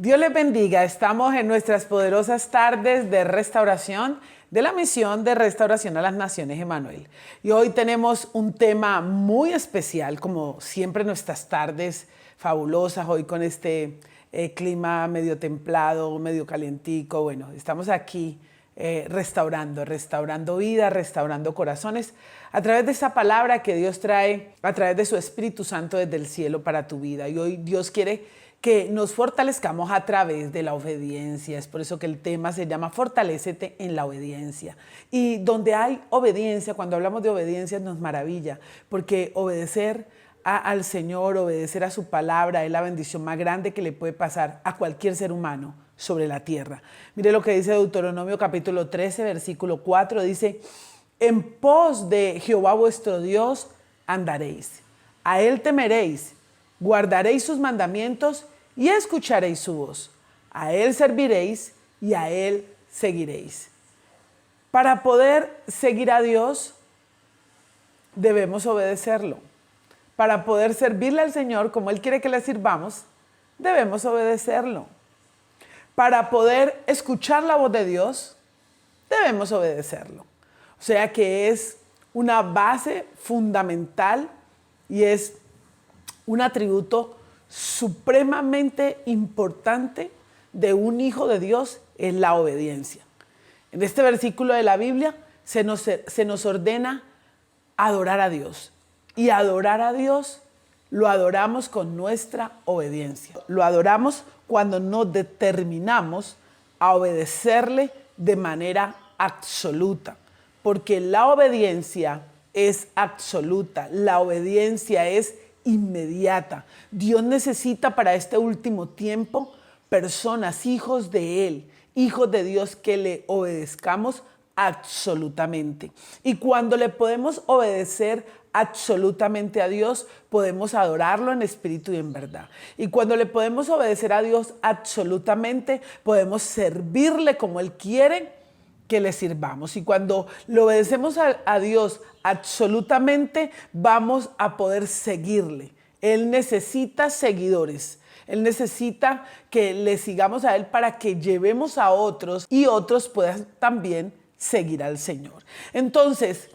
Dios les bendiga. Estamos en nuestras poderosas tardes de restauración de la misión de restauración a las naciones Emmanuel. Y hoy tenemos un tema muy especial, como siempre nuestras tardes fabulosas, hoy con este clima medio templado, medio calientico. Bueno, estamos aquí restaurando vida, restaurando corazones, a través de esa palabra que Dios trae, a través de su Espíritu Santo desde el cielo para tu vida. Y hoy Dios quiere que nos fortalezcamos a través de la obediencia. Es por eso que el tema se llama Fortalécete en la obediencia. Y donde hay obediencia, cuando hablamos de obediencia nos maravilla, porque obedecer al Señor, obedecer a su palabra es la bendición más grande que le puede pasar a cualquier ser humano sobre la tierra. Mire lo que dice Deuteronomio capítulo 13, versículo 4, dice: en pos de Jehová vuestro Dios andaréis, a él temeréis, guardaréis sus mandamientos y escucharéis su voz. A él serviréis y a él seguiréis. Para poder seguir a Dios, debemos obedecerlo. Para poder servirle al Señor como Él quiere que le sirvamos, debemos obedecerlo. Para poder escuchar la voz de Dios, debemos obedecerlo. O sea que es una base fundamental y es un atributo supremamente importante de un hijo de Dios, es la obediencia. En este versículo de la Biblia se nos ordena adorar a Dios. Y adorar a Dios lo adoramos con nuestra obediencia. Lo adoramos cuando nos determinamos a obedecerle de manera absoluta. Porque la obediencia es absoluta, la obediencia es inmediata. Dios necesita para este último tiempo personas, hijos de Él, hijos de Dios, que le obedezcamos absolutamente. Y cuando le podemos obedecer absolutamente a Dios, podemos adorarlo en espíritu y en verdad. Y cuando le podemos obedecer a Dios absolutamente, podemos servirle como Él quiere que le sirvamos. Y cuando le obedecemos a Dios absolutamente, vamos a poder seguirle. Él necesita seguidores. Él necesita que le sigamos a Él para que llevemos a otros y otros puedan también seguir al Señor. Entonces,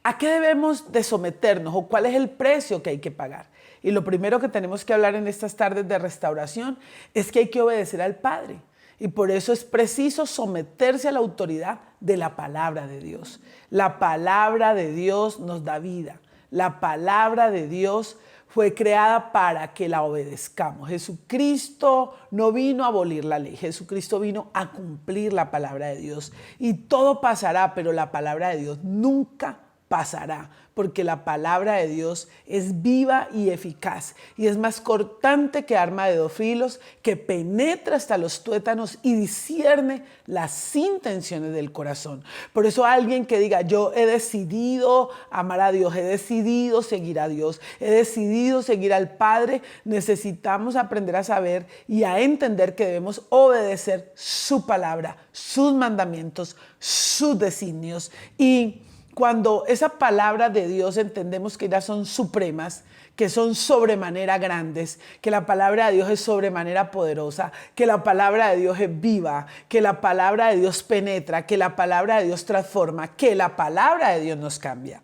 ¿a qué debemos de someternos o cuál es el precio que hay que pagar? Y lo primero que tenemos que hablar en estas tardes de restauración es que hay que obedecer al Padre. Y por eso es preciso someterse a la autoridad de la palabra de Dios. La palabra de Dios nos da vida. La palabra de Dios fue creada para que la obedezcamos. Jesucristo no vino a abolir la ley, Jesucristo vino a cumplir la palabra de Dios. Y todo pasará, pero la palabra de Dios nunca pasará, porque la palabra de Dios es viva y eficaz y es más cortante que arma de 2 filos, que penetra hasta los tuétanos y discierne las intenciones del corazón. Por eso alguien que diga: yo he decidido amar a Dios, he decidido seguir a Dios, he decidido seguir al Padre, necesitamos aprender a saber y a entender que debemos obedecer su palabra, sus mandamientos, sus designios. Y cuando esa palabra de Dios entendemos que ya son supremas, que son sobremanera grandes, que la palabra de Dios es sobremanera poderosa, que la palabra de Dios es viva, que la palabra de Dios penetra, que la palabra de Dios transforma, que la palabra de Dios nos cambia,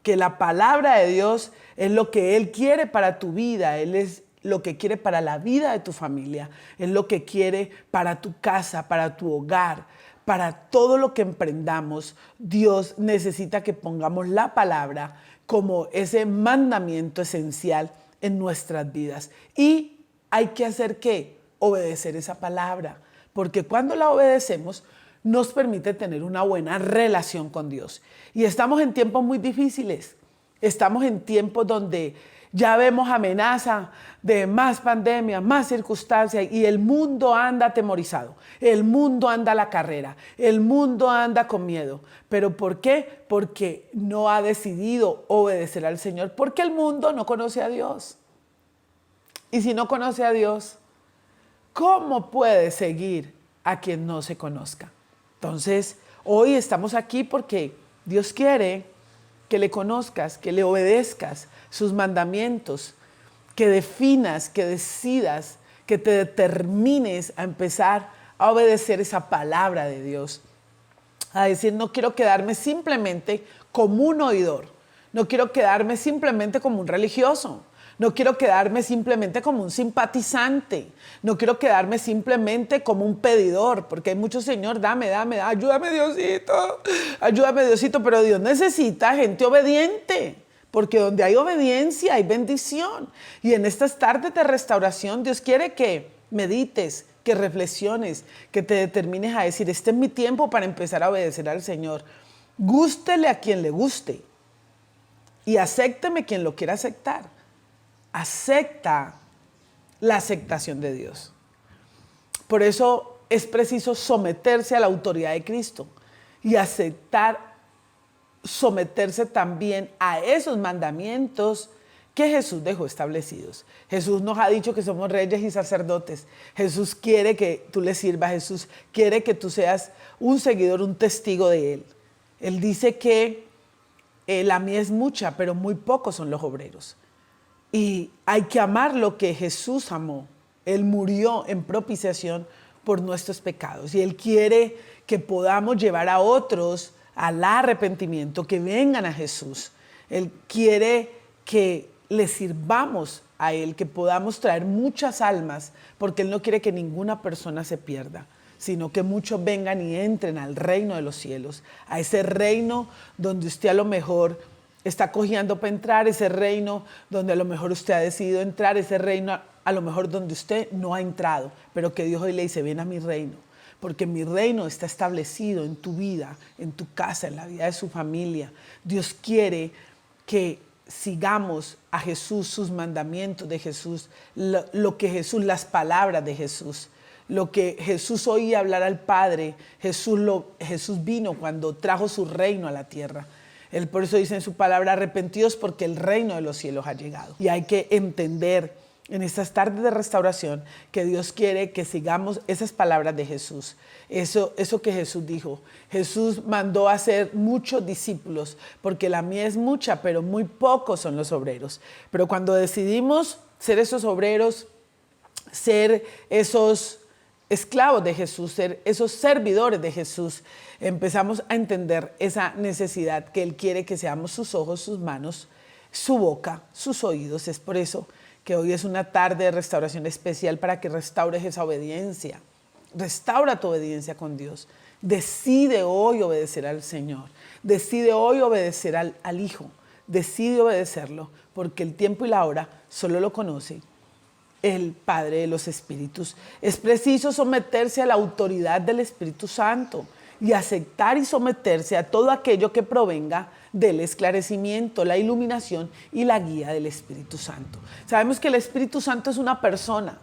que la palabra de Dios es lo que Él quiere para tu vida, Él es lo que quiere para la vida de tu familia, es lo que quiere para tu casa, para tu hogar. Para todo lo que emprendamos, Dios necesita que pongamos la palabra como ese mandamiento esencial en nuestras vidas. Y hay que hacer ¿qué? Obedecer esa palabra. Porque cuando la obedecemos, nos permite tener una buena relación con Dios. Y estamos en tiempos muy difíciles. Estamos en tiempos donde ya vemos amenaza de más pandemia, más circunstancias, y el mundo anda atemorizado, el mundo anda a la carrera, el mundo anda con miedo. ¿Pero por qué? Porque no ha decidido obedecer al Señor, porque el mundo no conoce a Dios. Y si no conoce a Dios, ¿cómo puede seguir a quien no se conozca? Entonces, hoy estamos aquí porque Dios quiere que le conozcas, que le obedezcas sus mandamientos, que definas, que decidas, que te determines a empezar a obedecer esa palabra de Dios. A decir, no quiero quedarme simplemente como un oidor, no quiero quedarme simplemente como un religioso, no quiero quedarme simplemente como un simpatizante, no quiero quedarme simplemente como un pedidor, porque hay muchos, Señor, dame, ayúdame Diosito, pero Dios necesita gente obediente, porque donde hay obediencia hay bendición. Y en estas tardes de restauración Dios quiere que medites, que reflexiones, que te determines a decir, este es mi tiempo para empezar a obedecer al Señor. Gústele a quien le guste y acépteme quien lo quiera aceptar. Acepta la aceptación de Dios. Por eso es preciso someterse a la autoridad de Cristo y aceptar, someterse también a esos mandamientos que Jesús dejó establecidos. Jesús nos ha dicho que somos reyes y sacerdotes. Jesús quiere que tú le sirvas. Jesús quiere que tú seas un seguidor, un testigo de Él. Él dice que la mies es mucha, pero muy pocos son los obreros. Y hay que amar lo que Jesús amó. Él murió en propiciación por nuestros pecados. Y Él quiere que podamos llevar a otros al arrepentimiento, que vengan a Jesús. Él quiere que le sirvamos a Él, que podamos traer muchas almas, porque Él no quiere que ninguna persona se pierda, sino que muchos vengan y entren al reino de los cielos, a ese reino donde usted a lo mejor está cojeando para entrar, ese reino donde a lo mejor usted ha decidido entrar, ese reino a lo mejor donde usted no ha entrado, pero que Dios hoy le dice, ven a mi reino, porque mi reino está establecido en tu vida, en tu casa, en la vida de su familia. Dios quiere que sigamos a Jesús, sus mandamientos de Jesús, lo que Jesús, las palabras de Jesús, lo que Jesús oía hablar al Padre. Jesús vino cuando trajo su reino a la tierra. Él por eso dice en su palabra, arrepentidos porque el reino de los cielos ha llegado. Y hay que entender en estas tardes de restauración que Dios quiere que sigamos esas palabras de Jesús. Eso que Jesús dijo. Jesús mandó a hacer muchos discípulos, porque la mies es mucha, pero muy pocos son los obreros. Pero cuando decidimos ser esos obreros, ser esos esclavos de Jesús, ser esos servidores de Jesús, empezamos a entender esa necesidad que Él quiere que seamos sus ojos, sus manos, su boca, sus oídos. Es por eso que hoy es una tarde de restauración especial para que restaures esa obediencia. Restaura tu obediencia con Dios. Decide hoy obedecer al Señor. Decide hoy obedecer al Hijo. Decide obedecerlo, porque el tiempo y la hora solo lo conoce el Padre de los Espíritus. Es preciso someterse a la autoridad del Espíritu Santo y aceptar y someterse a todo aquello que provenga del esclarecimiento, la iluminación y la guía del Espíritu Santo. Sabemos que el Espíritu Santo es una persona.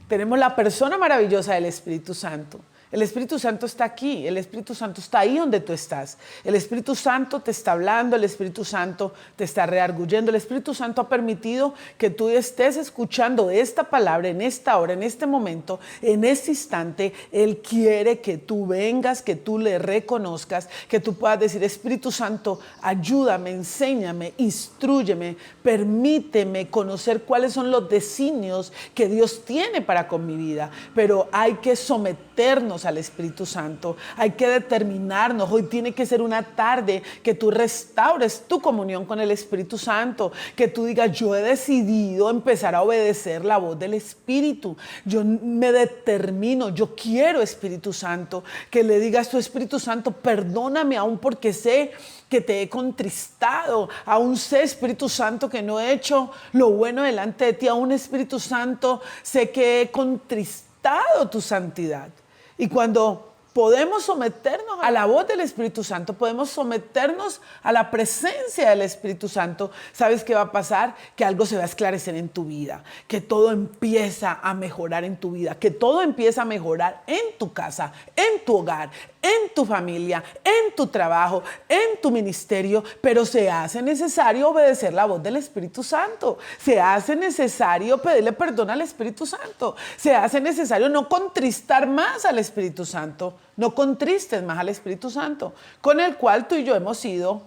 Tenemos la persona maravillosa del Espíritu Santo. El Espíritu Santo está aquí, el Espíritu Santo está ahí donde tú estás. El Espíritu Santo te está hablando, el Espíritu Santo te está redarguyendo. El Espíritu Santo ha permitido que tú estés escuchando esta palabra en esta hora, en este momento, en este instante. Él quiere que tú vengas, que tú le reconozcas, que tú puedas decir, Espíritu Santo, ayúdame, enséñame, instrúyeme, permíteme conocer cuáles son los designios que Dios tiene para con mi vida. Pero hay que someternos al Espíritu Santo, hay que determinarnos. Hoy tiene que ser una tarde que tú restaures tu comunión con el Espíritu Santo, que tú digas, yo he decidido empezar a obedecer la voz del Espíritu, yo me determino, yo quiero, Espíritu Santo, que le digas tu Espíritu Santo, perdóname aún porque sé que te he contristado, aún sé, Espíritu Santo, que no he hecho lo bueno delante de ti, aún, Espíritu Santo, sé que he contristado tu santidad. Y cuando podemos someternos a la voz del Espíritu Santo, podemos someternos a la presencia del Espíritu Santo, ¿sabes qué va a pasar? Que algo se va a esclarecer en tu vida, que todo empieza a mejorar en tu vida, que todo empieza a mejorar en tu casa, en tu hogar, en tu familia, en tu trabajo, en tu ministerio, pero se hace necesario obedecer la voz del Espíritu Santo, se hace necesario pedirle perdón al Espíritu Santo, se hace necesario no contristar más al Espíritu Santo, no contristes más al Espíritu Santo, con el cual tú y yo hemos sido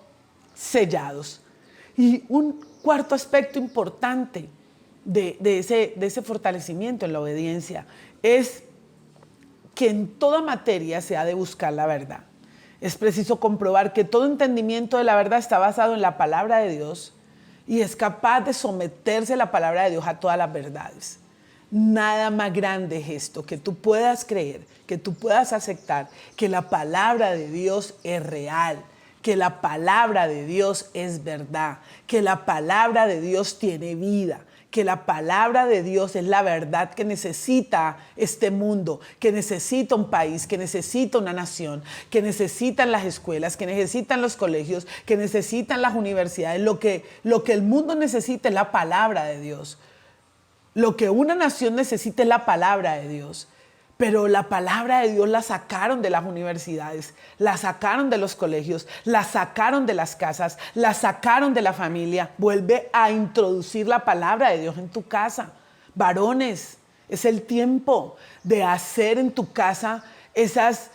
sellados. Y un cuarto aspecto importante de ese fortalecimiento en la obediencia es que en toda materia se ha de buscar la verdad. Es preciso comprobar que todo entendimiento de la verdad está basado en la palabra de Dios y es capaz de someterse la palabra de Dios a todas las verdades. Nada más grande es esto, que tú puedas creer, que tú puedas aceptar que la palabra de Dios es real, que la palabra de Dios es verdad, que la palabra de Dios tiene vida, que la palabra de Dios es la verdad que necesita este mundo, que necesita un país, que necesita una nación, que necesitan las escuelas, que necesitan los colegios, que necesitan las universidades. Lo que el mundo necesita es la palabra de Dios. Lo que una nación necesita es la palabra de Dios. Pero la palabra de Dios la sacaron de las universidades, la sacaron de los colegios, la sacaron de las casas, la sacaron de la familia. Vuelve a introducir la palabra de Dios en tu casa. Varones, es el tiempo de hacer en tu casa esas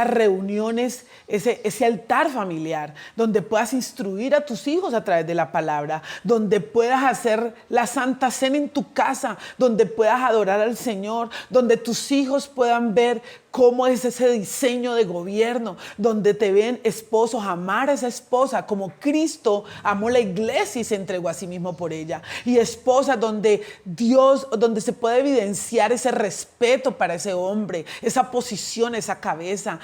reuniones, ese altar familiar, donde puedas instruir a tus hijos a través de la palabra, donde puedas hacer la Santa Cena en tu casa, donde puedas adorar al Señor, donde tus hijos puedan ver cómo es ese diseño de gobierno, donde te ven esposos amar a esa esposa como Cristo amó la iglesia y se entregó a sí mismo por ella. Y esposas donde se puede evidenciar ese respeto para ese hombre, esa posición, esa cabeza,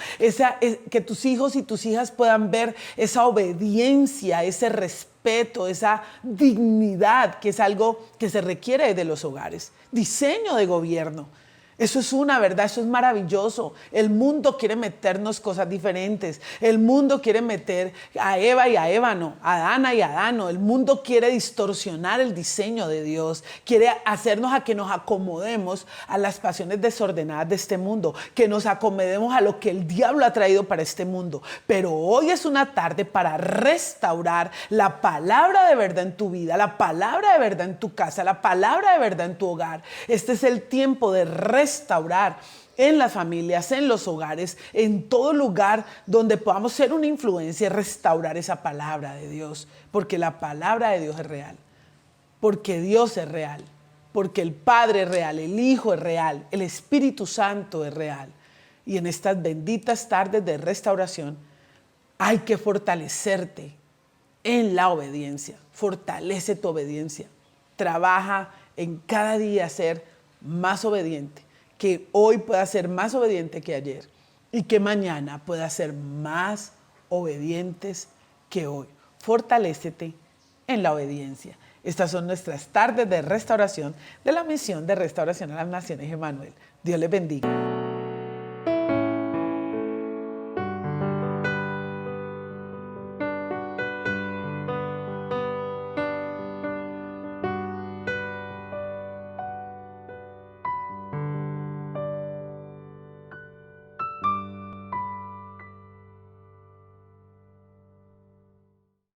que tus hijos y tus hijas puedan ver esa obediencia, ese respeto, esa dignidad, que es algo que se requiere de los hogares. Diseño de gobierno. Eso es una verdad, eso es maravilloso. El mundo quiere meternos cosas diferentes. El mundo quiere meter a Eva y a Ébano, a Adana y a Adano. El mundo quiere distorsionar el diseño de Dios. Quiere hacernos a que nos acomodemos a las pasiones desordenadas de este mundo. Que nos acomodemos a lo que el diablo ha traído para este mundo. Pero hoy es una tarde para restaurar la palabra de verdad en tu vida, la palabra de verdad en tu casa, la palabra de verdad en tu hogar. Este es el tiempo de restaurar en las familias, en los hogares, en todo lugar donde podamos ser una influencia y restaurar esa palabra de Dios. Porque la palabra de Dios es real. Porque Dios es real. Porque el Padre es real, el Hijo es real, el Espíritu Santo es real. Y en estas benditas tardes de restauración hay que fortalecerte en la obediencia. Fortalece tu obediencia. Trabaja en cada día ser más obediente. Que hoy pueda ser más obediente que ayer y que mañana pueda ser más obedientes que hoy. Fortalécete en la obediencia. Estas son nuestras tardes de restauración de la misión de restauración a las naciones, Emmanuel. Dios les bendiga.